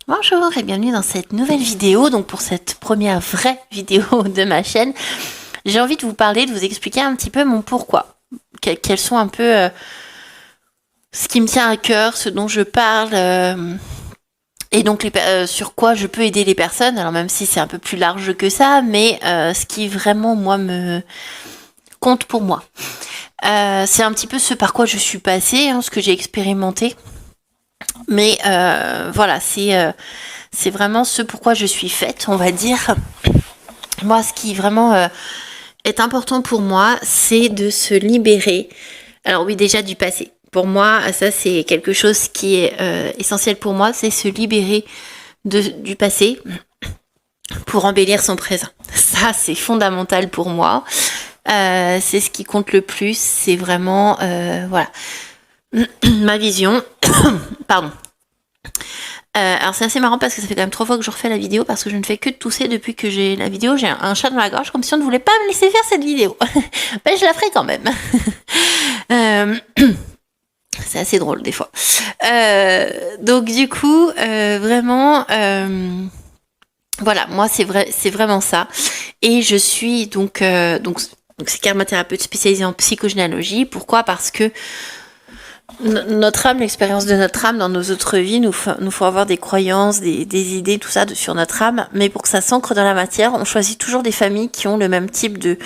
Bonjour et bienvenue dans cette nouvelle vidéo. Donc pour cette première vraie vidéo de ma chaîne, j'ai envie de vous parler, de vous expliquer un petit peu mon pourquoi. Quels sont un peu ce qui me tient à cœur, ce dont je parle, et donc sur quoi je peux aider les personnes. Alors même si c'est un peu plus large que ça, mais ce qui vraiment moi me compte pour moi. C'est un petit peu ce par quoi je suis passée, ce que j'ai expérimenté. Mais voilà, c'est vraiment ce pourquoi je suis faite, on va dire. Moi, ce qui vraiment est important pour moi, c'est de se libérer. Alors oui, déjà du passé. Pour moi, ça c'est quelque chose qui est essentiel pour moi, c'est se libérer du passé pour embellir son présent. Ça, c'est fondamental pour moi. C'est ce qui compte le plus. C'est vraiment, voilà, ma vision. Pardon. Alors c'est assez marrant parce que ça fait quand même 3 fois que je refais la vidéo parce que je ne fais que de tousser depuis que j'ai la vidéo. J'ai un chat dans la gorge comme si on ne voulait pas me laisser faire cette vidéo. Ben je la ferai quand même. C'est assez drôle des fois. Donc du coup, vraiment, voilà, moi c'est vraiment ça. Et je suis donc c'est karmathérapeute spécialisée en psychogénéalogie. Pourquoi ? Parce que notre âme, l'expérience de notre âme dans nos autres vies, nous faut avoir des croyances, des idées, tout ça sur notre âme. Mais pour que ça s'ancre dans la matière, on choisit toujours des familles qui ont le même type de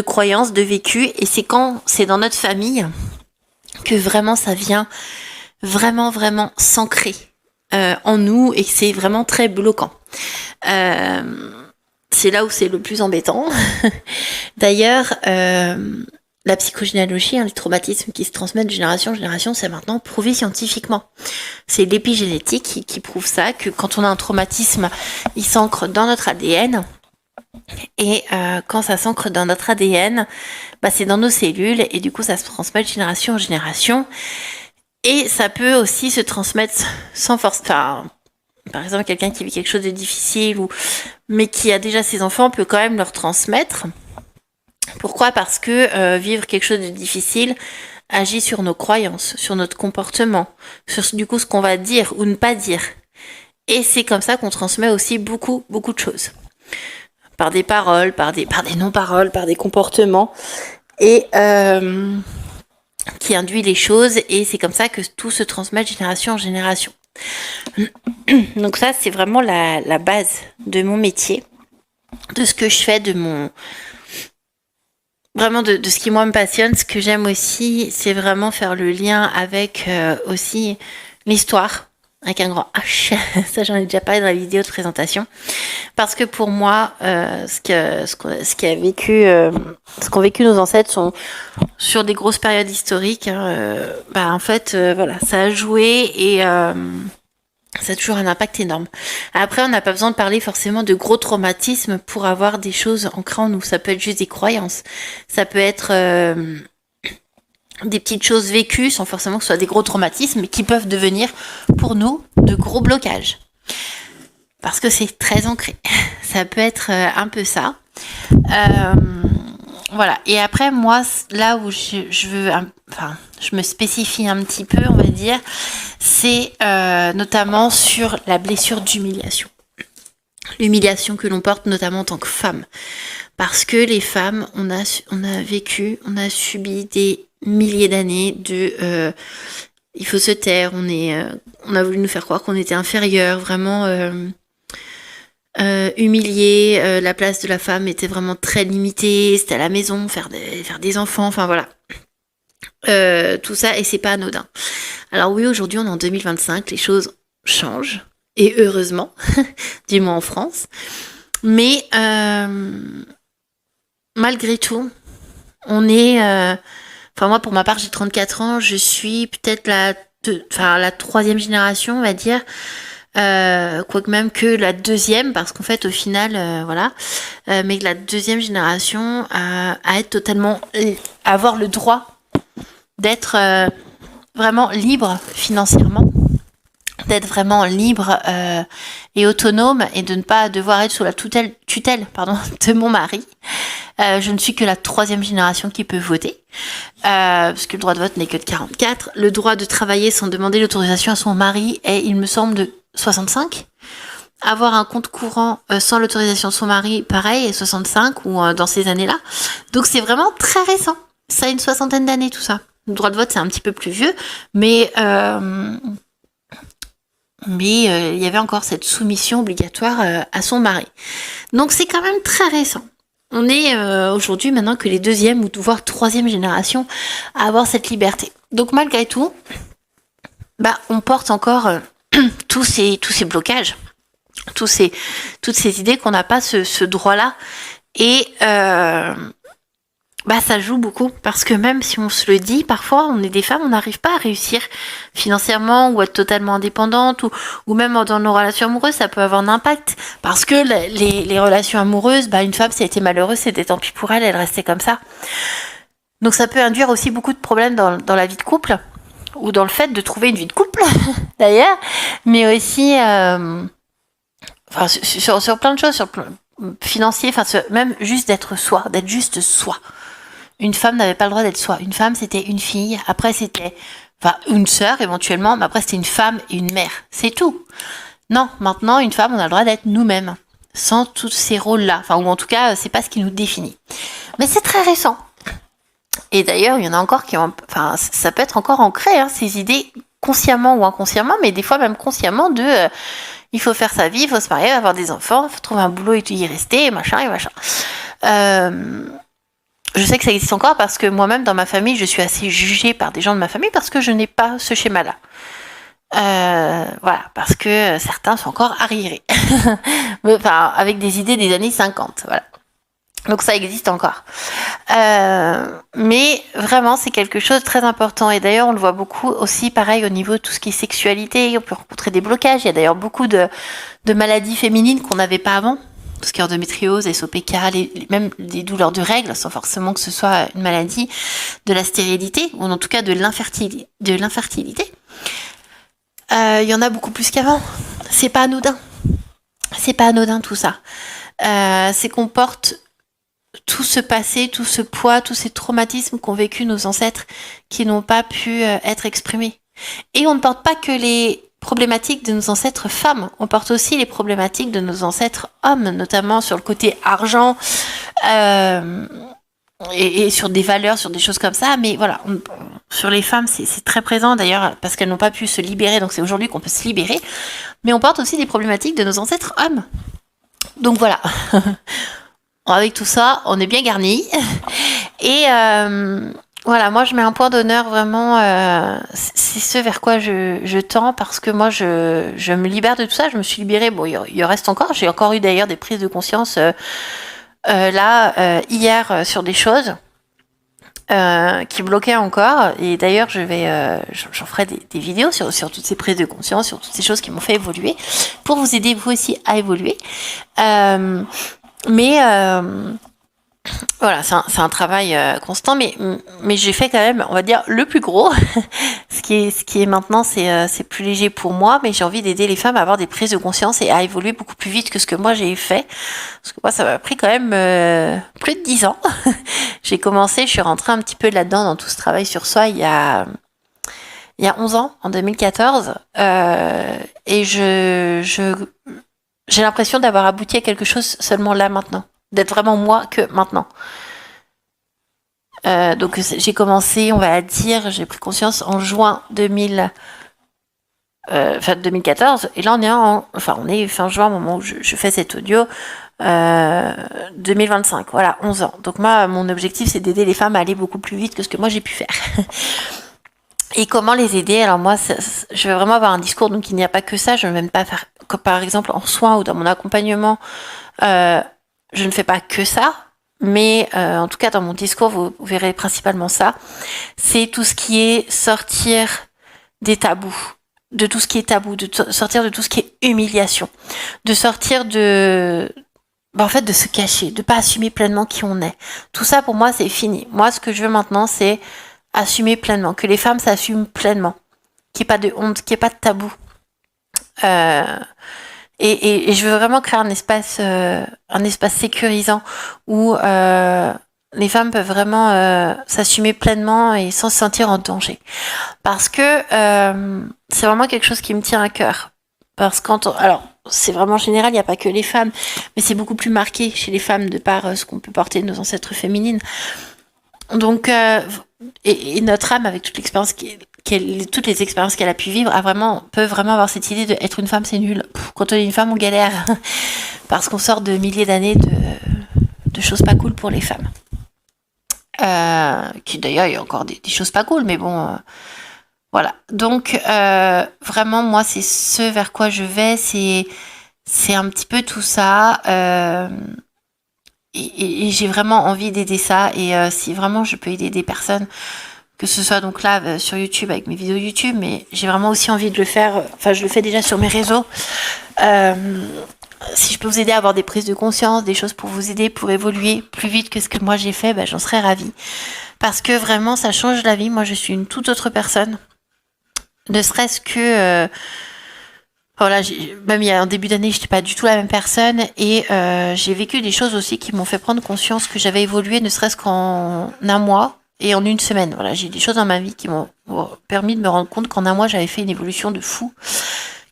croyances, de vécu. Et c'est quand c'est dans notre famille que vraiment ça vient vraiment s'ancrer en nous et que c'est vraiment très bloquant. C'est là où c'est le plus embêtant. D'ailleurs, la psychogénéalogie, les traumatismes qui se transmettent de génération en génération, c'est maintenant prouvé scientifiquement. C'est l'épigénétique qui prouve ça, que quand on a un traumatisme, il s'ancre dans notre ADN. Et quand ça s'ancre dans notre ADN, c'est dans nos cellules, et du coup ça se transmet de génération en génération. Et ça peut aussi se transmettre sans force. Enfin, par exemple, quelqu'un qui vit quelque chose de difficile, mais qui a déjà ses enfants, peut quand même leur transmettre. Pourquoi ? Parce que vivre quelque chose de difficile agit sur nos croyances, sur notre comportement, sur du coup ce qu'on va dire ou ne pas dire. Et c'est comme ça qu'on transmet aussi beaucoup de choses. Par des paroles, par des non-paroles, par des comportements. Et qui induit les choses. Et c'est comme ça que tout se transmet de génération en génération. Donc ça, c'est vraiment la base de mon métier. De ce que je fais, vraiment de ce qui moi me passionne. Ce que j'aime aussi, c'est vraiment faire le lien avec aussi l'histoire, avec un grand H. Ça, j'en ai déjà parlé dans la vidéo de présentation. Parce que pour moi, ce qu'ont vécu nos ancêtres sont sur des grosses périodes historiques. En fait, voilà, ça a joué et ça a toujours un impact énorme. Après, on n'a pas besoin de parler forcément de gros traumatismes pour avoir des choses ancrées en nous. Ça peut être juste des croyances. Ça peut être des petites choses vécues sans forcément que ce soit des gros traumatismes, mais qui peuvent devenir pour nous de gros blocages. Parce que c'est très ancré. Ça peut être un peu ça. Voilà. Et après, moi, là où je veux, je me spécifie un petit peu, on va dire, c'est notamment sur la blessure d'humiliation. L'humiliation que l'on porte notamment en tant que femme. Parce que les femmes, on a subi des milliers d'années de il faut se taire, on a voulu nous faire croire qu'on était inférieure, vraiment humiliée, la place de la femme était vraiment très limitée, c'était à la maison, faire des enfants, enfin voilà. Tout ça, et c'est pas anodin. Alors oui, aujourd'hui on est en 2025, les choses changent, et heureusement, du moins en France, mais malgré tout, on est... moi pour ma part j'ai 34 ans, je suis peut-être la 3e génération on va dire, quoique même que la 2e, parce qu'en fait au final mais que la 2e génération à être totalement, avoir le droit d'être vraiment libre financièrement, d'être vraiment libre et autonome, et de ne pas devoir être sous la tutelle de mon mari. Je ne suis que la 3e génération qui peut voter, parce que le droit de vote n'est que de 44. Le droit de travailler sans demander l'autorisation à son mari est, il me semble, de 65. Avoir un compte courant sans l'autorisation de son mari, pareil, 65 ou dans ces années-là. Donc c'est vraiment très récent. Ça a une 60aine d'années tout ça. Le droit de vote c'est un petit peu plus vieux, mais il y avait encore cette soumission obligatoire à son mari. Donc c'est quand même très récent. On est aujourd'hui maintenant que les deuxième ou voire troisième générations à avoir cette liberté. Donc malgré tout, on porte encore tous ces blocages. Toutes ces idées qu'on n'a pas ce droit-là. Et ça joue beaucoup. Parce que même si on se le dit, parfois, on est des femmes, on n'arrive pas à réussir financièrement ou à être totalement indépendante ou même dans nos relations amoureuses, ça peut avoir un impact. Parce que les relations amoureuses, une femme, si elle était malheureuse, c'était tant pis pour elle, elle restait comme ça. Donc ça peut induire aussi beaucoup de problèmes dans la vie de couple ou dans le fait de trouver une vie de couple, d'ailleurs. Mais aussi... sur plein de choses, sur financier, même juste d'être juste soi. Une femme n'avait pas le droit d'être soi. Une femme, c'était une fille. Après, c'était une sœur éventuellement, mais après, c'était une femme et une mère. C'est tout. Non, maintenant, une femme, on a le droit d'être nous-mêmes, sans tous ces rôles-là. Ou en tout cas, c'est pas ce qui nous définit. Mais c'est très récent. Et d'ailleurs, il y en a encore qui ont... ça peut être encore ancré, ces idées, consciemment ou inconsciemment, mais des fois même consciemment il faut faire sa vie, il faut se marier, avoir des enfants, il faut trouver un boulot et y rester, machin. Je sais que ça existe encore parce que moi-même, dans ma famille, je suis assez jugée par des gens de ma famille parce que je n'ai pas ce schéma-là. Parce que certains sont encore arriérés. Avec des idées des années 50, voilà. Donc ça existe encore. Mais vraiment, c'est quelque chose de très important. Et d'ailleurs, on le voit beaucoup aussi, pareil, au niveau de tout ce qui est sexualité. On peut rencontrer des blocages. Il y a d'ailleurs beaucoup de maladies féminines qu'on n'avait pas avant. Tout ce qui est endométriose, SOPK, même des douleurs de règles, sans forcément que ce soit une maladie, de la stérilité, ou en tout cas de l'infertilité. Il y en a beaucoup plus qu'avant. C'est pas anodin. C'est pas anodin tout ça. C'est qu'on porte tout ce passé, tout ce poids, tous ces traumatismes qu'ont vécu nos ancêtres qui n'ont pas pu être exprimés. Et on ne porte pas que les problématiques de nos ancêtres femmes, on porte aussi les problématiques de nos ancêtres hommes, notamment sur le côté argent et sur des valeurs, sur des choses comme ça. Mais voilà, sur les femmes, c'est très présent d'ailleurs parce qu'elles n'ont pas pu se libérer, donc c'est aujourd'hui qu'on peut se libérer. Mais on porte aussi des problématiques de nos ancêtres hommes. Donc voilà. Avec tout ça, on est bien garnis. Et voilà, moi je mets un point d'honneur vraiment, c'est ce vers quoi je tends parce que moi je me libère de tout ça, je me suis libérée, bon il en reste encore, j'ai encore eu d'ailleurs des prises de conscience hier sur des choses qui bloquaient encore et d'ailleurs j'en ferai des vidéos sur toutes ces prises de conscience, sur toutes ces choses qui m'ont fait évoluer pour vous aider vous aussi à évoluer. Mais voilà, c'est un travail constant, mais j'ai fait quand même, on va dire, le plus gros. ce qui est maintenant, c'est plus léger pour moi, mais j'ai envie d'aider les femmes à avoir des prises de conscience et à évoluer beaucoup plus vite que ce que moi j'ai fait. Parce que moi, ça m'a pris quand même plus de 10 ans. J'ai commencé, je suis rentrée un petit peu là-dedans dans tout ce travail sur soi il y a 11 ans, en 2014, et j'ai l'impression d'avoir abouti à quelque chose seulement là maintenant, d'être vraiment moi que maintenant. Donc j'ai commencé, on va dire, j'ai pris conscience en juin 2014, et là on est fin juin au moment où je fais cet audio, 2025, voilà, 11 ans. Donc moi, mon objectif c'est d'aider les femmes à aller beaucoup plus vite que ce que moi j'ai pu faire. Et comment les aider? Alors moi, je vais vraiment avoir un discours, donc il n'y a pas que ça. Je ne vais même pas faire, comme par exemple en soins ou dans mon accompagnement, je ne fais pas que ça. Mais en tout cas, dans mon discours, vous verrez principalement ça. C'est tout ce qui est sortir des tabous, de tout ce qui est tabou, sortir de tout ce qui est humiliation, de sortir de se cacher, de pas assumer pleinement qui on est. Tout ça, pour moi, c'est fini. Moi, ce que je veux maintenant, c'est assumer pleinement, que les femmes s'assument pleinement, qu'il n'y ait pas de honte, qu'il n'y ait pas de tabou. Et je veux vraiment créer un espace sécurisant où les femmes peuvent vraiment s'assumer pleinement et sans se sentir en danger. Parce que c'est vraiment quelque chose qui me tient à cœur. Parce alors, c'est vraiment général, il n'y a pas que les femmes, mais c'est beaucoup plus marqué chez les femmes de par ce qu'on peut porter de nos ancêtres féminines. Donc, et notre âme, avec toute l'expérience toutes les expériences qu'elle a pu vivre, peut vraiment avoir cette idée de être une femme, c'est nul. Quand on est une femme, on galère. Parce qu'on sort de milliers d'années de choses pas cool pour les femmes. Qui d'ailleurs, il y a encore des choses pas cool, mais bon, voilà. Donc, vraiment, moi, c'est ce vers quoi je vais, c'est un petit peu tout ça. Et j'ai vraiment envie d'aider ça. Et si vraiment je peux aider des personnes, que ce soit donc là sur YouTube avec mes vidéos YouTube, mais j'ai vraiment aussi envie de le faire. Enfin, je le fais déjà sur mes réseaux. Si je peux vous aider à avoir des prises de conscience, des choses pour vous aider, pour évoluer plus vite que ce que moi j'ai fait, j'en serais ravie. Parce que vraiment, ça change la vie. Moi, je suis une toute autre personne. Ne serait-ce que... voilà, même il y a un début d'année, je n'étais pas du tout la même personne. Et j'ai vécu des choses aussi qui m'ont fait prendre conscience que j'avais évolué, ne serait-ce qu'en un mois et en une semaine. Voilà, j'ai des choses dans ma vie qui m'ont permis de me rendre compte qu'en un mois, j'avais fait une évolution de fou.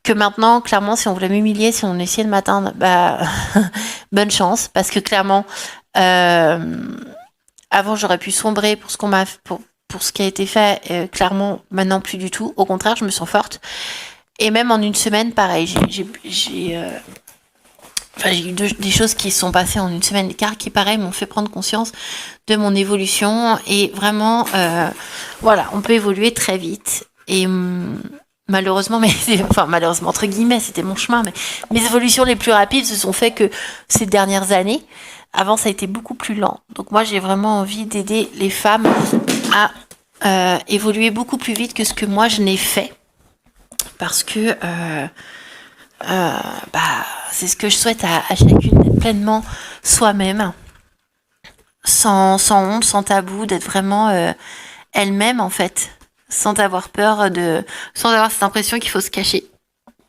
Que maintenant, clairement, si on voulait m'humilier, si on essayait de m'atteindre, bonne chance. Parce que clairement, avant, j'aurais pu sombrer pour ce qui a été fait. Clairement, maintenant, plus du tout. Au contraire, je me sens forte. Et même en une semaine, pareil, j'ai eu des choses qui sont passées en une semaine d'écart qui, pareil, m'ont fait prendre conscience de mon évolution. Et vraiment, voilà, on peut évoluer très vite. Et malheureusement, malheureusement, entre guillemets, c'était mon chemin, mais mes évolutions les plus rapides se sont faites que ces dernières années. Avant, ça a été beaucoup plus lent. Donc moi, j'ai vraiment envie d'aider les femmes à évoluer beaucoup plus vite que ce que moi, je n'ai fait. Parce que c'est ce que je souhaite à chacune, pleinement soi-même, sans honte, sans tabou, d'être vraiment elle-même en fait, sans avoir sans avoir cette impression qu'il faut se cacher,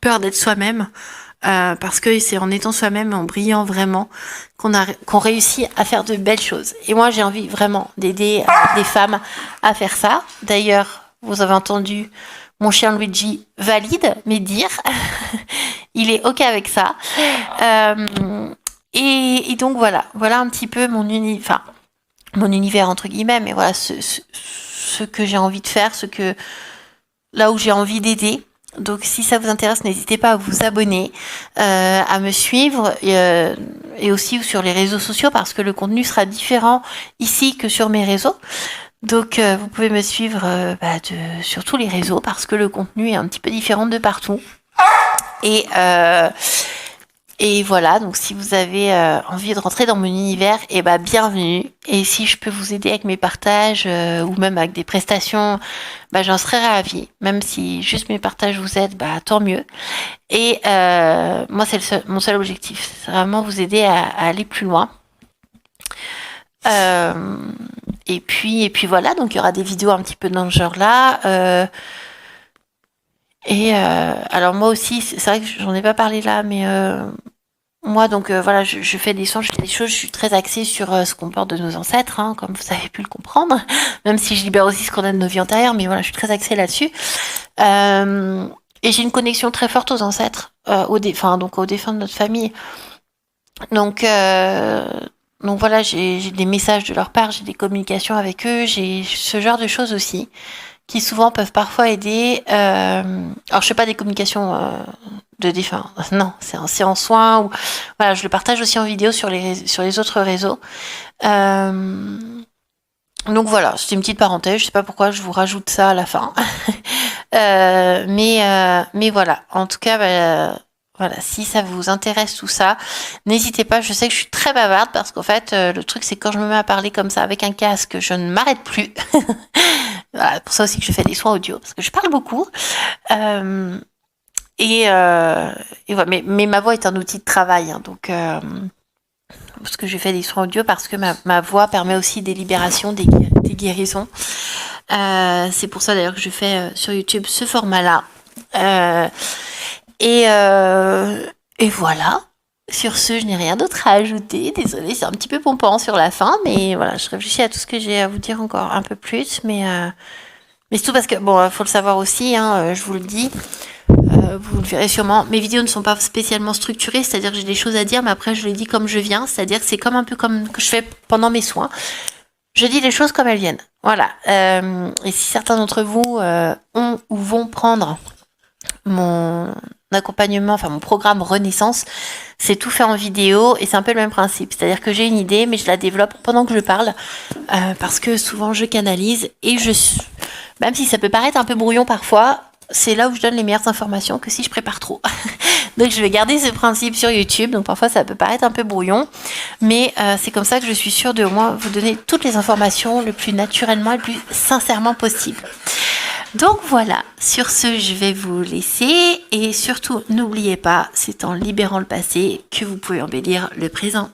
peur d'être soi-même, parce que c'est en étant soi-même, en brillant vraiment, qu'on réussit à faire de belles choses. Et moi, j'ai envie vraiment d'aider les femmes à faire ça. D'ailleurs, vous avez entendu, mon chien Luigi valide mes dires. Il est OK avec ça. Et donc voilà un petit peu mon univers entre guillemets, mais voilà ce que j'ai envie de faire, là où j'ai envie d'aider. Donc si ça vous intéresse, n'hésitez pas à vous abonner, à me suivre et aussi sur les réseaux sociaux parce que le contenu sera différent ici que sur mes réseaux. Donc vous pouvez me suivre sur tous les réseaux parce que le contenu est un petit peu différent de partout. Et voilà, donc si vous avez envie de rentrer dans mon univers, bienvenue. Et si je peux vous aider avec mes partages ou même avec des prestations, j'en serais ravie. Même si juste mes partages vous aident, tant mieux. Et moi, c'est mon seul objectif, c'est vraiment vous aider à aller plus loin. Et puis voilà, donc il y aura des vidéos un petit peu dans ce genre-là. Alors moi aussi, c'est vrai que j'en ai pas parlé là, mais moi donc voilà, je fais des soins, je fais des choses, je suis très axée sur ce qu'on porte de nos ancêtres, hein, comme vous avez pu le comprendre, même si je libère aussi ce qu'on a de nos vies antérieures, mais voilà, je suis très axée là-dessus. Et j'ai une connexion très forte aux ancêtres, aux défunts de notre famille. Donc voilà, j'ai des messages de leur part, j'ai des communications avec eux, j'ai ce genre de choses aussi, qui souvent peuvent parfois aider. Alors je fais pas des communications de défunts, non, c'est en soins, ou voilà, je le partage aussi en vidéo sur les autres réseaux. Donc voilà, c'est une petite parenthèse, je sais pas pourquoi je vous rajoute ça à la fin. Mais voilà, en tout cas, voilà, si ça vous intéresse tout ça, n'hésitez pas. Je sais que je suis très bavarde parce qu'en fait, le truc c'est que quand je me mets à parler comme ça avec un casque, je ne m'arrête plus. Voilà, pour ça aussi que je fais des soins audio parce que je parle beaucoup. Et voilà, mais ma voix est un outil de travail, hein, donc parce que je fais des soins audio parce que ma voix permet aussi des libérations, des guérisons. C'est pour ça d'ailleurs que je fais sur YouTube ce format-là. Et voilà. Sur ce, je n'ai rien d'autre à ajouter. Désolée, c'est un petit peu pompant sur la fin, mais voilà, je réfléchis à tout ce que j'ai à vous dire encore un peu plus. Mais c'est tout parce que, bon, faut le savoir aussi, hein, je vous le dis, vous le verrez sûrement. Mes vidéos ne sont pas spécialement structurées, c'est-à-dire que j'ai des choses à dire, mais après je les dis comme je viens, c'est-à-dire que c'est comme un peu comme que je fais pendant mes soins. Je dis les choses comme elles viennent. Voilà. Et si certains d'entre vous ont ou vont prendre mon accompagnement, enfin mon programme Renaissance, c'est tout fait en vidéo et c'est un peu le même principe. C'est-à-dire que j'ai une idée, mais je la développe pendant que je parle, parce que souvent je canalise et même si ça peut paraître un peu brouillon parfois, c'est là où je donne les meilleures informations que si je prépare trop. Donc je vais garder ce principe sur YouTube, donc parfois ça peut paraître un peu brouillon, mais c'est comme ça que je suis sûre de au moins vous donner toutes les informations le plus naturellement et le plus sincèrement possible. Donc voilà, sur ce je vais vous laisser et surtout n'oubliez pas, c'est en libérant le passé que vous pouvez embellir le présent.